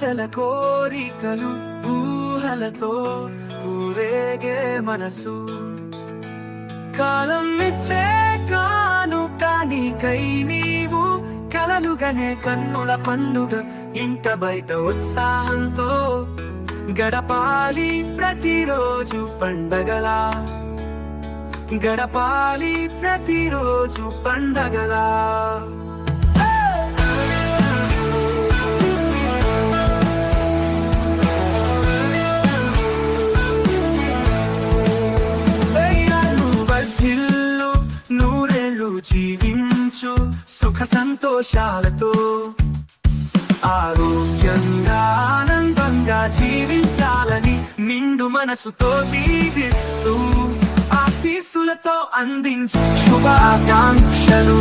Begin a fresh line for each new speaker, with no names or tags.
ఆశల కోరికలు ఊహలతో ఊరేగే మనసు కాలం ఇచ్చే కానుక నీకై నీవు కలలుగనే కన్నుల పండుగ ఇంట బయట ఉత్సాహంతో గడపాలి ప్రతిరోజు పండగలా గడపాలి ప్రతిరోజు పండగలా నూరేళ్ళు జీవించు సుఖ సంతోషాలతో ఆరోగ్యంగా ఆనందంగా జీవించాలని నిండు మనసుతో దీవిస్తూ ఆశీస్సులతో అందించు శుభాకాంక్షలు.